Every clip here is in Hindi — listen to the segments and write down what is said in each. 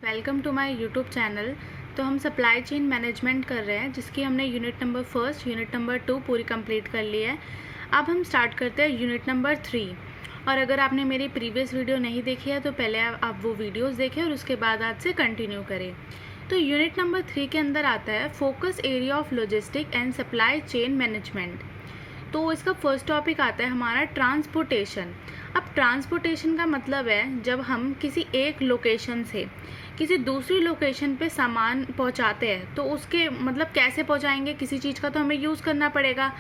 Welcome to my YouTube channel. तो हम सप्लाई चेन मैनेजमेंट कर रहे हैं, जिसकी हमने यूनिट नंबर 1, यूनिट नंबर 2 पूरी कंप्लीट कर ली है। अब हम स्टार्ट करते हैं यूनिट नंबर 3। और अगर आपने मेरी प्रीवियस वीडियो नहीं देखी है तो पहले आप वो वीडियोस देखें और उसके बाद आज से कंटिन्यू करें। तो यूनिट नंबर 3 के अंदर आता है focus area of logistic and supply chain management. तो इसका फर्स्ट टॉपिक आता है हमारा ट्रांसपोर्टेशन। अब ट्रांसपोर्टेशन का मतलब है जब हम किसी एक लोकेशन से किसी दूसरी लोकेशन पे सामान पहुंचाते हैं, तो उसके मतलब कैसे पहुंचाएंगे, किसी चीज़ का तो हमें यूज़ करना पड़ेगा।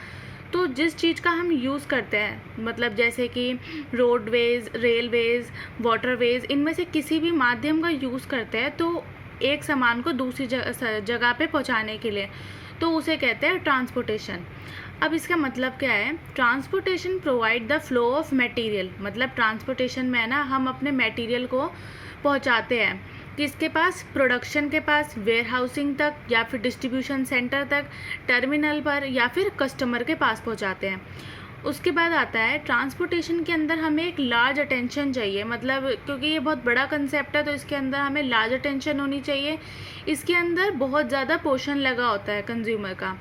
तो जिस चीज़ का हम यूज़ करते हैं, मतलब जैसे कि रोडवेज, रेलवेज, वाटरवेज, इनमें से किसी भी माध्यम का यूज़ करते हैं तो एक सामान को दूसरी जगह पे पहुंचाने के लिए, तो उसे कहते हैं ट्रांसपोर्टेशन। अब इसका मतलब क्या है? Transportation provide the flow of material. मतलब ट्रांसपोर्टेशन में है ना, हम अपने मटेरियल को पहुंचाते हैं किसके पास? प्रोडक्शन के पास, वेयर हाउसिंग तक, या फिर डिस्ट्रीब्यूशन सेंटर तक, टर्मिनल पर, या फिर कस्टमर के पास पहुंचाते हैं। उसके बाद आता है ट्रांसपोर्टेशन के अंदर हमें एक लार्ज अटेंशन चाहिए, मतलब क्योंकि ये बहुत बड़ा कंसेप्ट है तो इसके अंदर हमें लार्ज अटेंशन होनी चाहिए। इसके अंदर बहुत ज़्यादा पोर्शन लगा होता है कंज्यूमर का।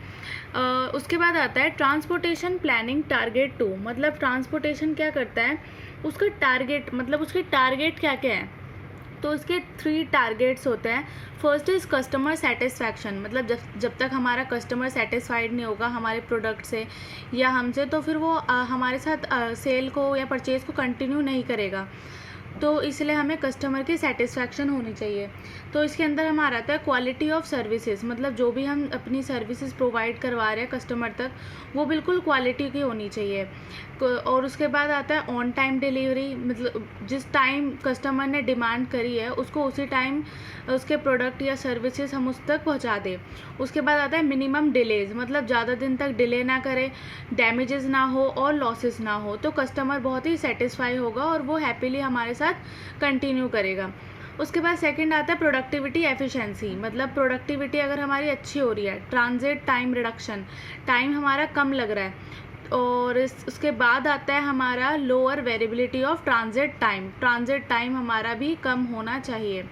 उसके बाद आता है ट्रांसपोर्टेशन प्लानिंग टारगेट 2। मतलब ट्रांसपोर्टेशन क्या करता है, उसका टारगेट, मतलब उसके टारगेट क्या क्या है। तो इसके 3 टारगेट्स होते हैं। First is customer satisfaction. मतलब जब तक हमारा कस्टमर सेटिस्फाइड नहीं होगा हमारे प्रोडक्ट से या हमसे, तो फिर वो हमारे साथ सेल को या परचेज़ को कंटिन्यू नहीं करेगा। तो इसलिए हमें कस्टमर की सेटिस्फैक्शन होनी चाहिए। तो इसके अंदर हमारा आता है क्वालिटी ऑफ सर्विसेज। मतलब जो भी हम अपनी सर्विसेज प्रोवाइड करवा रहे हैं कस्टमर तक, वो बिल्कुल क्वालिटी की होनी चाहिए। और उसके बाद आता है ऑन टाइम डिलीवरी। मतलब जिस टाइम कस्टमर ने डिमांड करी है उसको उसी टाइम उसके प्रोडक्ट या सर्विसेज हम उस तक पहुंचा दें। उसके बाद आता है मिनिमम डिलेज। मतलब ज़्यादा दिन तक डिले ना करें, डैमेजेस ना हो और लॉसेस ना हो, तो कस्टमर बहुत ही सेटिस्फाई होगा और वो हैप्पीली हमारे साथ कंटिन्यू करेगा। उसके बाद सेकंड आता है प्रोडक्टिविटी एफिशिएंसी। मतलब प्रोडक्टिविटी अगर हमारी अच्छी हो रही है, ट्रांजिट टाइम रिडक्शन, टाइम हमारा कम लग रहा है। और उसके बाद आता है हमारा lower variability of transit time. Transit time हमारा भी कम होना चाहिए।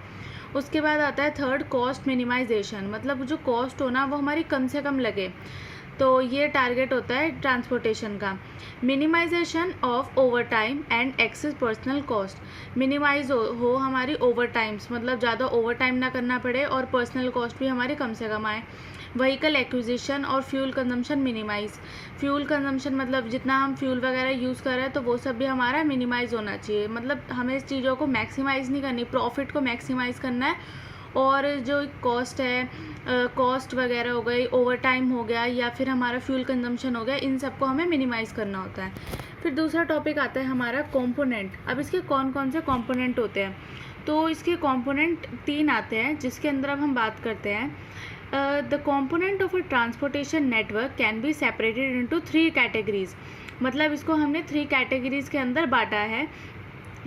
उसके बाद आता है थर्ड कॉस्ट मिनिमाइजेशन। मतलब जो कॉस्ट हो ना वो हमारी कम से कम लगे, तो ये टारगेट होता है ट्रांसपोर्टेशन का। Minimisation of over time and excess personal cost. Minimise हो हमारी ओवर टाइम्स, मतलब ज़्यादा ओवर टाइम ना करना पड़े और पर्सनल कॉस्ट भी हमारी कम से कम आए। व्हीकल एक्विजिशन और fuel consumption minimise. Fuel consumption मतलब जितना हम फ्यूल वगैरह यूज़ कर रहे हैं तो वो सब भी हमारा मिनिमाइज होना चाहिए। मतलब हमें इस चीज़ों को मैक्सिमाइज़ नहीं करनी, प्रॉफिट को मैक्सिमाइज़ करना है। और जो कॉस्ट है, कॉस्ट वगैरह हो गई, ओवर टाइम हो गया या फिर हमारा फ्यूल कंजम्पशन हो गया, इन सबको हमें मिनिमाइज़ करना होता है। फिर दूसरा टॉपिक आता है हमारा कंपोनेंट। अब इसके कौन कौन से कंपोनेंट होते हैं? तो इसके कंपोनेंट 3 आते हैं, जिसके अंदर अब हम बात करते हैं। The component of a transportation network can be separated into 3 categories. मतलब इसको हमने 3 कैटेगरीज के अंदर बांटा है।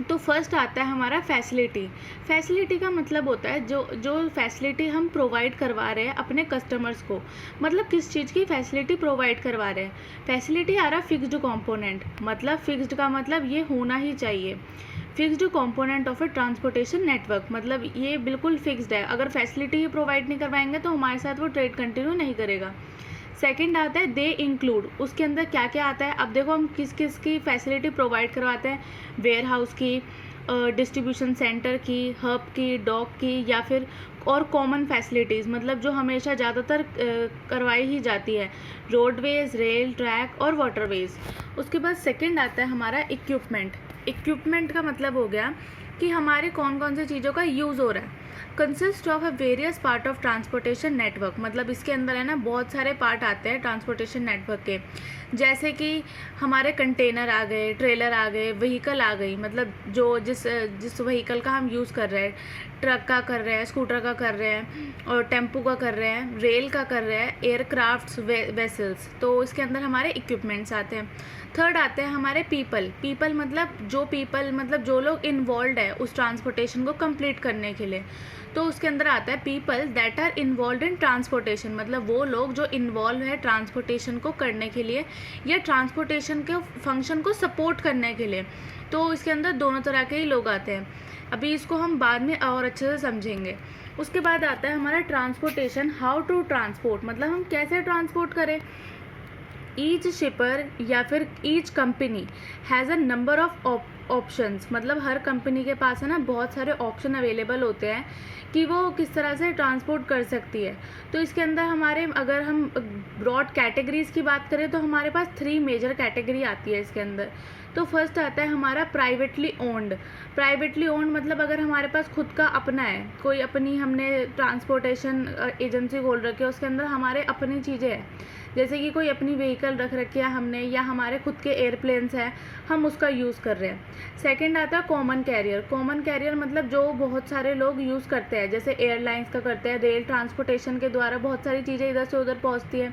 तो फर्स्ट आता है हमारा फैसिलिटी। फैसिलिटी का मतलब होता है जो फैसिलिटी हम प्रोवाइड करवा रहे हैं अपने कस्टमर्स को। मतलब किस चीज़ की फैसिलिटी प्रोवाइड करवा रहे हैं। फैसिलिटी आ रहा फिक्स्ड कंपोनेंट। मतलब फिक्स्ड का मतलब ये होना ही चाहिए। Fixed component of a transportation network, मतलब ये बिल्कुल फिक्स्ड है। अगर फैसिलिटी ही प्रोवाइड नहीं करवाएंगे तो हमारे साथ वो ट्रेड कंटिन्यू नहीं करेगा। सेकंड आता है दे इंक्लूड। उसके अंदर क्या क्या आता है? अब देखो हम किस किस की फैसिलिटी प्रोवाइड करवाते हैं। वेयर हाउस की, डिस्ट्रीब्यूशन सेंटर की, हब की, डॉक की, या फिर और कॉमन फैसिलिटीज़, मतलब जो हमेशा ज़्यादातर करवाई ही जाती है। रोडवेज, रेल, ट्रैक और वाटरवेज। उसके बाद सेकंड आता है हमारा इक्विपमेंट। इक्विपमेंट का मतलब हो गया कि हमारे कौन कौन सी चीज़ों का यूज़ हो रहा है। Consist of a various part of transportation network. मतलब इसके अंदर है ना बहुत सारे पार्ट आते हैं ट्रांसपोर्टेशन नेटवर्क के, जैसे कि हमारे कंटेनर आ गए, ट्रेलर आ गए, व्हीकल आ गई। मतलब जो जिस व्हीकल का हम यूज़ कर रहे हैं, ट्रक का कर रहे हैं, स्कूटर का कर रहे हैं और टेम्पो का कर रहे हैं, रेल का कर रहे हैं, एयरक्राफ्ट्स, वेसल्स, तो इसके अंदर हमारे इक्विपमेंट्स आते हैं। थर्ड आते हैं हमारे पीपल मतलब जो लोग इन्वॉल्व है उस ट्रांसपोर्टेशन को कंप्लीट करने के लिए। तो उसके अंदर आता है people that are involve in transportation. मतलब वो लोग जो इन्वॉल्व है ट्रांसपोर्टेशन को करने के लिए या ट्रांसपोर्टेशन के फंक्शन को सपोर्ट करने के लिए। तो इसके अंदर दोनों तरह के ही लोग आते हैं। अभी इसको हम बाद में और अच्छे से समझेंगे। उसके बाद आता है हमारा ट्रांसपोर्टेशन, हाउ टू ट्रांसपोर्ट, मतलब हम कैसे ट्रांसपोर्ट करें। ईच शिपर या फिर each company has a number of options, मतलब हर कंपनी के पास है ना बहुत सारे ऑप्शन अवेलेबल होते हैं कि वो किस तरह से ट्रांसपोर्ट कर सकती है। तो इसके अंदर हमारे, अगर हम ब्रॉड कैटेगरीज़ की बात करें तो हमारे पास 3 मेजर कैटेगरी आती है इसके अंदर। तो फर्स्ट आता है हमारा प्राइवेटली ओन्ड। प्राइवेटली ओन्ड मतलब अगर हमारे पास खुद का अपना है, कोई अपनी हमने ट्रांसपोर्टेशन एजेंसी खोल रखी है, उसके अंदर हमारे अपनी चीज़ें हैं, जैसे कि कोई अपनी व्हीकल रख रखी है हमने, या हमारे खुद के एयरप्लेन्स हैं, हम उसका यूज़ कर रहे हैं। सेकंड आता है कॉमन कैरियर। कॉमन कैरियर मतलब जो बहुत सारे लोग यूज़ करते हैं, जैसे एयरलाइंस का करते हैं, रेल ट्रांसपोर्टेशन के द्वारा बहुत सारी चीज़ें इधर से उधर पहुंचती है,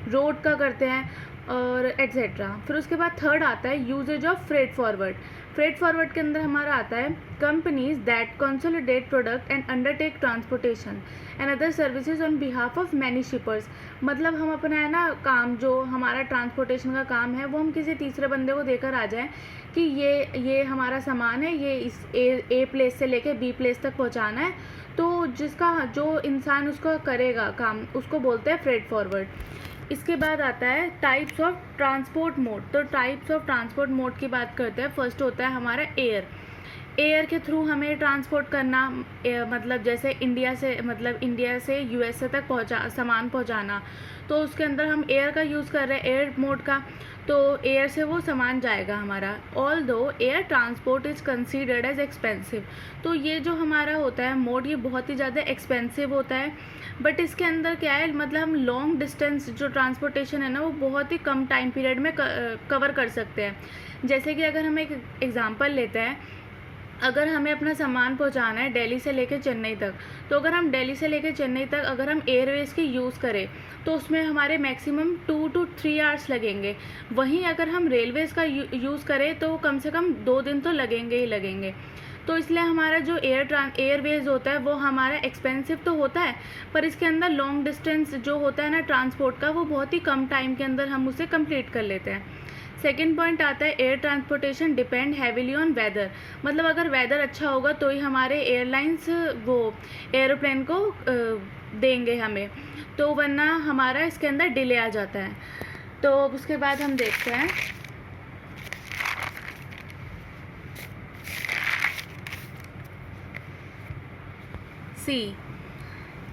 रोड का करते हैं और एट्सेट्रा। फिर उसके बाद थर्ड आता है usages of freight forward. Freight forward के अंदर हमारा आता है companies that consolidate product and undertake transportation and other services on behalf of many shippers. मतलब हम अपना है ना काम, जो हमारा ट्रांसपोर्टेशन का काम है, वो हम किसी तीसरे बंदे को देकर आ जाएं कि ये हमारा सामान है, ये इस ए प्लेस से लेके बी प्लेस तक पहुंचाना है। तो जो इंसान उसको करेगा काम, उसको बोलते हैं फ्रेट फॉरवर्ड। इसके बाद आता है टाइप्स ऑफ ट्रांसपोर्ट मोड। तो टाइप्स ऑफ ट्रांसपोर्ट मोड की बात करते हैं। फर्स्ट होता है हमारा एयर। एयर के थ्रू हमें ट्रांसपोर्ट करना, मतलब जैसे इंडिया से यूएसए तक सामान पहुंचाना, तो उसके अंदर हम एयर का यूज़ कर रहे हैं, एयर मोड का। तो एयर से वो सामान जाएगा हमारा। Although air transport is considered as expensive. तो ये जो हमारा होता है मोड, ये बहुत ही ज़्यादा एक्सपेंसिव होता है, बट इसके अंदर क्या है, मतलब हम लॉन्ग डिस्टेंस जो ट्रांसपोर्टेशन है ना, वो बहुत ही कम टाइम पीरियड में कवर कर सकते हैं। जैसे कि अगर हम एक एग्ज़ाम्पल लेते हैं, अगर हमें अपना सामान पहुंचाना है दिल्ली से लेकर चेन्नई तक, तो अगर हम दिल्ली से लेकर चेन्नई तक अगर हम एयरवेज़ की यूज़ करें तो उसमें हमारे मैक्सिमम 2 to 3 आवर्स लगेंगे। वहीं अगर हम रेलवेज़ का यूज़ करें तो कम से कम 2 दिन तो लगेंगे ही लगेंगे। तो इसलिए हमारा जो एयरवेज़ होता है वो हमारा एक्सपेंसिव तो होता है, पर इसके अंदर लॉन्ग डिस्टेंस जो होता है ना ट्रांसपोर्ट का, वो बहुत ही कम टाइम के अंदर हम उसे कंप्लीट कर लेते हैं। सेकेंड पॉइंट आता है air transportation depend heavily on whether. मतलब अगर वेदर अच्छा होगा तो ही हमारे एयरलाइंस वो एरोप्लेन को देंगे हमें, तो वरना हमारा इसके अंदर डिले आ जाता है। तो उसके बाद हम देखते हैं सी।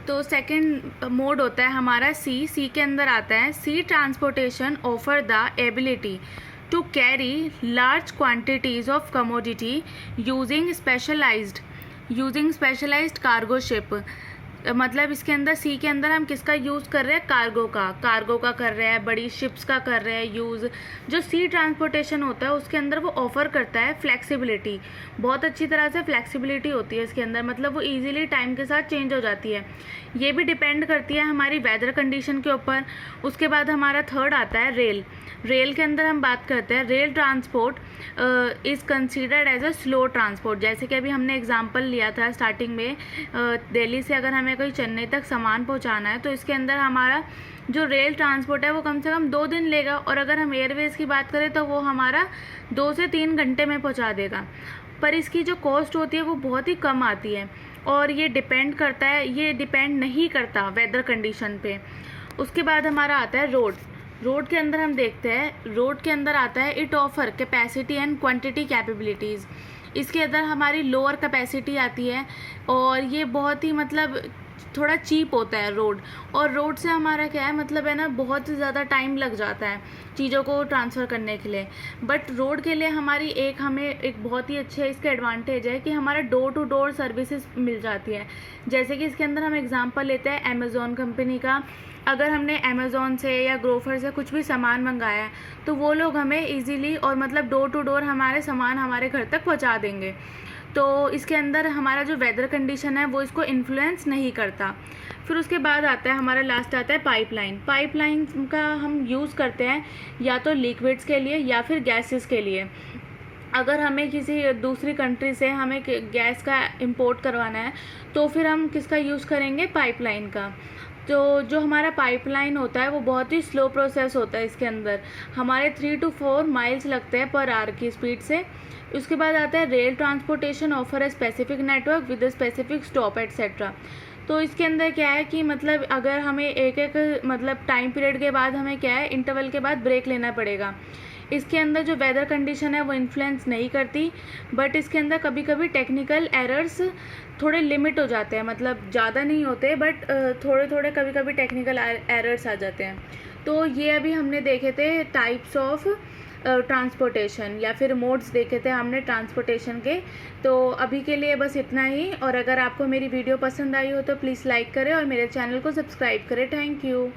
तो सेकंड मोड होता है हमारा सी के अंदर आता है sea transportation offer the ability to carry large quantities of commodity using specialised cargo ship. मतलब इसके अंदर सी के अंदर हम किसका यूज़ कर रहे हैं, कार्गो का कर रहे हैं, बड़ी शिप्स का कर रहे हैं यूज़। जो सी ट्रांसपोर्टेशन होता है उसके अंदर वो ऑफ़र करता है फ्लेक्सिबिलिटी, बहुत अच्छी तरह से फ्लेक्सिबिलिटी होती है इसके अंदर, मतलब वो इजीली टाइम के साथ चेंज हो जाती है। ये भी डिपेंड करती है हमारी वेदर कंडीशन के ऊपर। उसके बाद हमारा थर्ड आता है रेल के अंदर हम बात करते हैं rail transport is considered as a slow transport. जैसे कि अभी हमने एग्जांपल लिया था स्टार्टिंग में, दिल्ली से अगर हमें कोई चेन्नई तक सामान पहुंचाना है तो इसके अंदर हमारा जो रेल ट्रांसपोर्ट है वो कम से कम 2 दिन लेगा, और अगर हम एयरवेज़ की बात करें तो वो हमारा 2 से 3 घंटे में पहुंचा देगा। पर इसकी जो कॉस्ट होती है वो बहुत ही कम आती है, और ये डिपेंड नहीं करता वेदर कंडीशन पे। उसके बाद हमारा आता है रोड के अंदर हम देखते हैं, रोड के अंदर आता है it offer capacity and quantity capabilities. इसके अंदर हमारी लोअर कैपेसिटी आती है, और ये बहुत ही मतलब थोड़ा चीप होता है रोड। और रोड से हमारा क्या है, मतलब है ना, बहुत ही ज़्यादा टाइम लग जाता है चीज़ों को ट्रांसफ़र करने के लिए। बट रोड के लिए हमें एक बहुत ही अच्छे इसका एडवांटेज है कि हमारा डोर टू डोर सर्विसेज मिल जाती है। जैसे कि इसके अंदर हम एग्जांपल लेते हैं अमेज़ॉन कंपनी का। अगर हमने अमेज़ॉन से या ग्रोफर से कुछ भी सामान मंगाया है तो वो लोग हमें इजीली और मतलब डोर टू डोर हमारे सामान हमारे घर तक पहुंचा देंगे। तो इसके अंदर हमारा जो वेदर कंडीशन है वो इसको इन्फ्लुएंस नहीं करता। फिर उसके बाद आता है हमारा लास्ट आता है पाइपलाइन का हम यूज़ करते हैं या तो लिक्विड्स के लिए या फिर गैसेस के लिए। अगर हमें किसी दूसरी कंट्री से हमें गैस का इंपोर्ट करवाना है तो फिर हम किसका यूज़ करेंगे, पाइपलाइन का। तो जो हमारा पाइपलाइन होता है वो बहुत ही स्लो प्रोसेस होता है। इसके अंदर हमारे 3 to 4 माइल्स लगते हैं पर आवर की स्पीड से। उसके बाद आता है rail transportation offer a specific network with a specific stop etcetera. तो इसके अंदर क्या है कि मतलब अगर हमें एक एक मतलब टाइम पीरियड के बाद हमें क्या है इंटरवल के बाद ब्रेक लेना पड़ेगा। इसके अंदर जो वेदर कंडीशन है वो इन्फ्लुएंस नहीं करती, बट इसके अंदर कभी कभी टेक्निकल एरर्स थोड़े लिमिट हो जाते हैं, मतलब ज़्यादा नहीं होते बट थोड़े थोड़े कभी कभी टेक्निकल एरर्स आ जाते हैं। तो ये अभी हमने देखे थे टाइप्स ऑफ ट्रांसपोर्टेशन या फिर मोड्स देखे थे हमने ट्रांसपोर्टेशन के। तो अभी के लिए बस इतना ही, और अगर आपको मेरी वीडियो पसंद आई हो तो प्लीज़ लाइक करें और मेरे चैनल को सब्सक्राइब करें। Thank you.